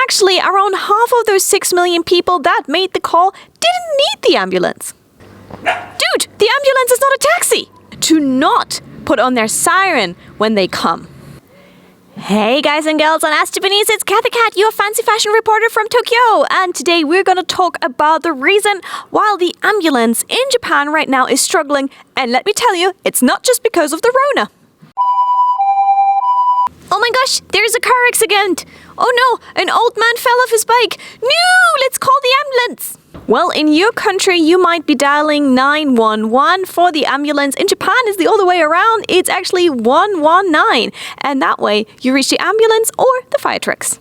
actually, around half of those 6 million people that made the call didn't need the ambulance. Dude, the ambulance is not a taxi! To not put on their siren when they come. Hey guys and girls on Ask Japanese, it's Kathy Cat, your fancy fashion reporter from Tokyo. And today we're gonna talk about the reason why the ambulance in Japan right now is struggling. And let me tell you, it's not just because of the Rona. Oh my gosh, there's a car accident. Oh no, an old man fell off his bike. No, let's call the ambulance. Well, in your country, you might be dialing 911 for the ambulance. In Japan, it's the other way around. It's actually 119. And that way, you reach the ambulance or the fire trucks.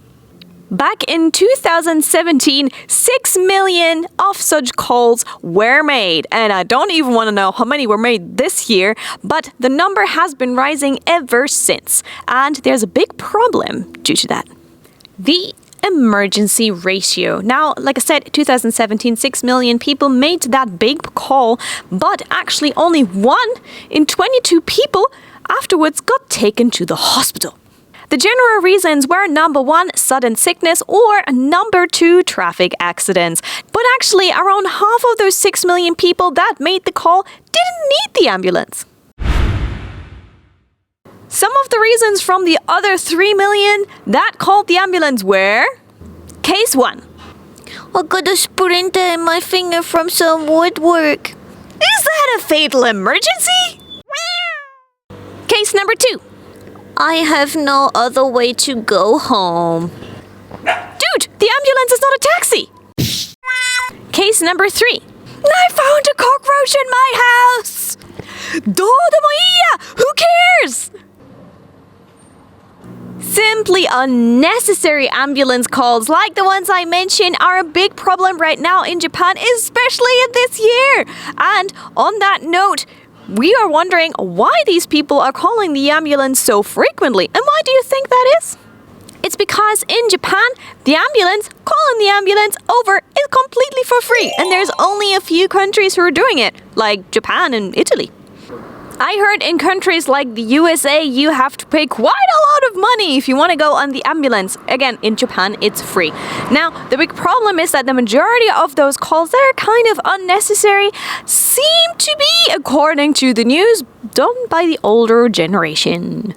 Back in 2017, 6 million of such calls were made. And I don't even want to know how many were made this year, but the number has been rising ever since. And there's a big problem due to that. The emergency ratio. Now, like I said, 2017, 6 million people made that big call, but actually only 1 in 22 people afterwards got taken to the hospital. The general reasons were number 1, sudden sickness, or number 2, traffic accidents. But actually, around half of those 6 million people that made the call didn't need the ambulance. Some of the reasons from the other 3 million that called the ambulance were: Case 1. I got a splinter in my finger from some woodwork. Is that a fatal emergency? Case number 2. I have no other way to go home. Dude, the ambulance is not a taxi. Case number 3. I found a cockroach in my house. どうでもいいや! Who cares? Simply unnecessary ambulance calls like the ones I mentioned are a big problem right now in Japan, especially in this year. And on that note, we are wondering why these people are calling the ambulance so frequently. And why do you think that is? It's because in Japan, calling the ambulance over is completely for free. And there's only a few countries who are doing it, like Japan and Italy. I heard in countries like the USA, you have to pay quite a lot of money if you want to go on the ambulance. Again, in Japan, it's free. Now, the big problem is that the majority of those calls that are kind of unnecessary seem to be, according to the news, done by the older generation.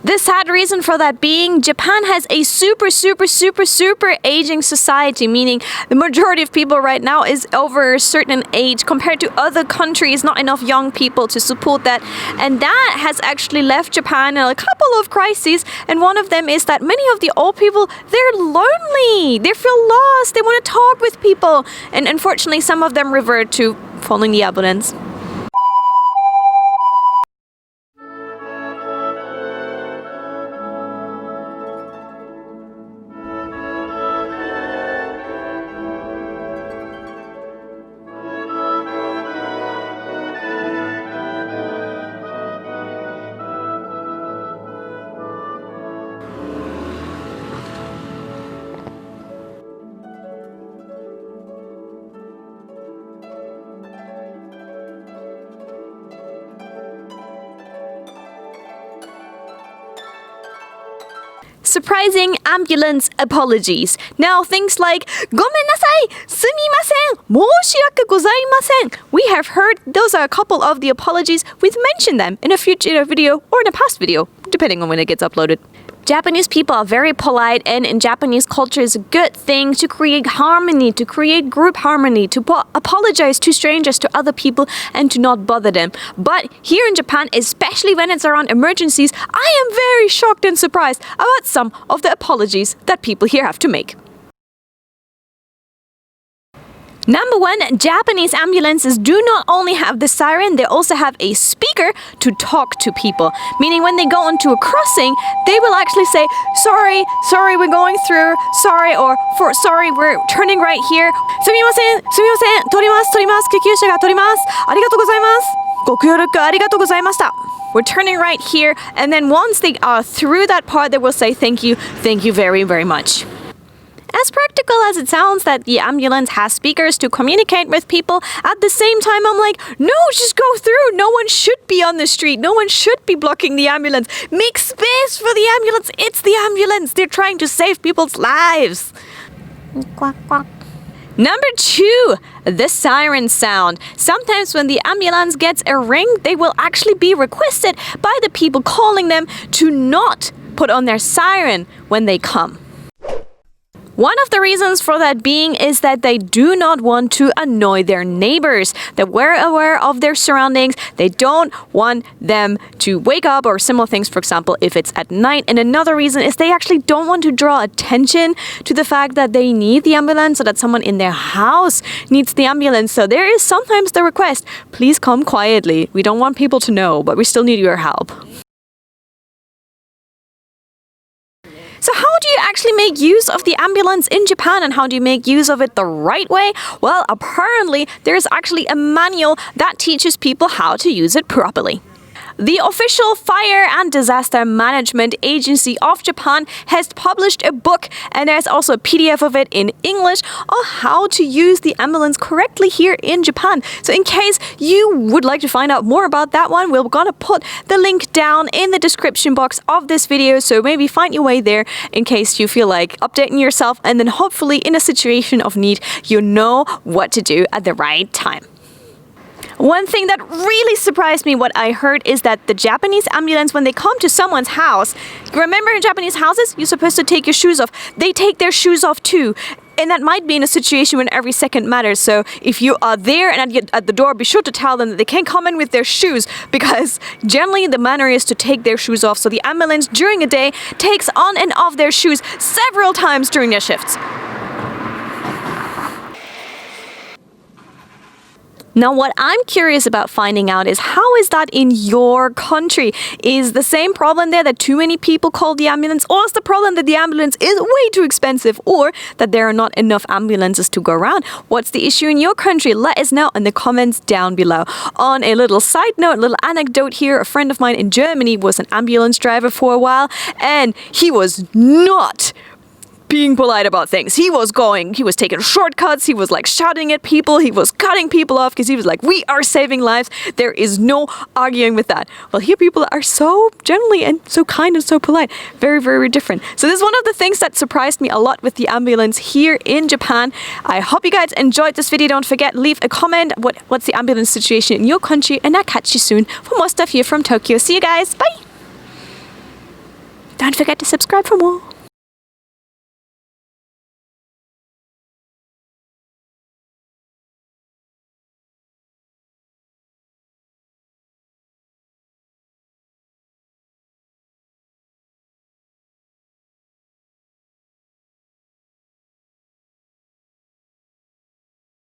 The sad reason for that being, Japan has a super aging society, meaning the majority of people right now is over a certain age compared to other countries, not enough young people to support that. And that has actually left Japan in a couple of crises. And one of them is that many of the old people, they're lonely, they feel lost, they want to talk with people. And unfortunately, some of them revert to following the ambulance. Surprising ambulance apologies. Now, things like ごめんなさい, すみません, 申し訳ございません. We have heard those are a couple of the apologies. We've mentioned them in a future video or in a past video, depending on when it gets uploaded. Japanese people are very polite, and in Japanese culture it's a good thing to create harmony, to create group harmony, to apologize to strangers, to other people, and to not bother them. But here in Japan, especially when it's around emergencies, I am very shocked and surprised about some of the apologies that people here have to make. Number 1, Japanese ambulances do not only have the siren, they also have a speaker to talk to people. Meaning when they go onto a crossing, they will actually say, sorry, we're going through, sorry, or sorry, we're turning right here. すみません、取ります、救急車が取ります。ありがとうございます。ご協力ありがとうございました。We're turning right here, and then once they are through that part, they will say thank you very, very much. As practical as it sounds that the ambulance has speakers to communicate with people, at the same time I'm like, no, just go through. No one should be on the street. No one should be blocking the ambulance. Make space for the ambulance. It's the ambulance. They're trying to save people's lives. Quack, quack. Number 2, the siren sound. Sometimes when the ambulance gets a ring, they will actually be requested by the people calling them to not put on their siren when they come. One of the reasons for that being is that they do not want to annoy their neighbors. They're aware of their surroundings. They don't want them to wake up or similar things, for example, if it's at night. And another reason is they actually don't want to draw attention to the fact that they need the ambulance or that someone in their house needs the ambulance. So there is sometimes the request, please come quietly. We don't want people to know, but we still need your help. So how do you actually make use of the ambulance in Japan, and how do you make use of it the right way? Well, apparently there's actually a manual that teaches people how to use it properly. The official Fire and Disaster Management Agency of Japan has published a book, and there's also a PDF of it in English on how to use the ambulance correctly here in Japan. So in case you would like to find out more about that one, we're gonna put the link down in the description box of this video, so maybe find your way there in case you feel like updating yourself, and then hopefully in a situation of need, you know what to do at the right time. One thing that really surprised me, what I heard, is that the Japanese ambulance, when they come to someone's house, remember in Japanese houses, you're supposed to take your shoes off. They take their shoes off too. And that might be in a situation when every second matters. So if you are there and at the door, be sure to tell them that they can't come in with their shoes, because generally the manner is to take their shoes off. So the ambulance during a day takes on and off their shoes several times during their shifts. Now, what I'm curious about finding out is, how is that in your country? Is the same problem there that too many people call the ambulance, or is the problem that the ambulance is way too expensive, or that there are not enough ambulances to go around? What's the issue in your country? Let us know in the comments down below. On a little side note, a little anecdote here, a friend of mine in Germany was an ambulance driver for a while, and he was not being polite about things. He was taking shortcuts, he was like shouting at people, he was cutting people off because he was like, we are saving lives. There is no arguing with that. Well, here people are so generally and so kind and so polite. Very, very different. So this is one of the things that surprised me a lot with the ambulance here in Japan. I hope you guys enjoyed this video. Don't forget, leave a comment. What's the ambulance situation in your country? And I'll catch you soon for more stuff here from Tokyo. See you guys. Bye. Don't forget to subscribe for more.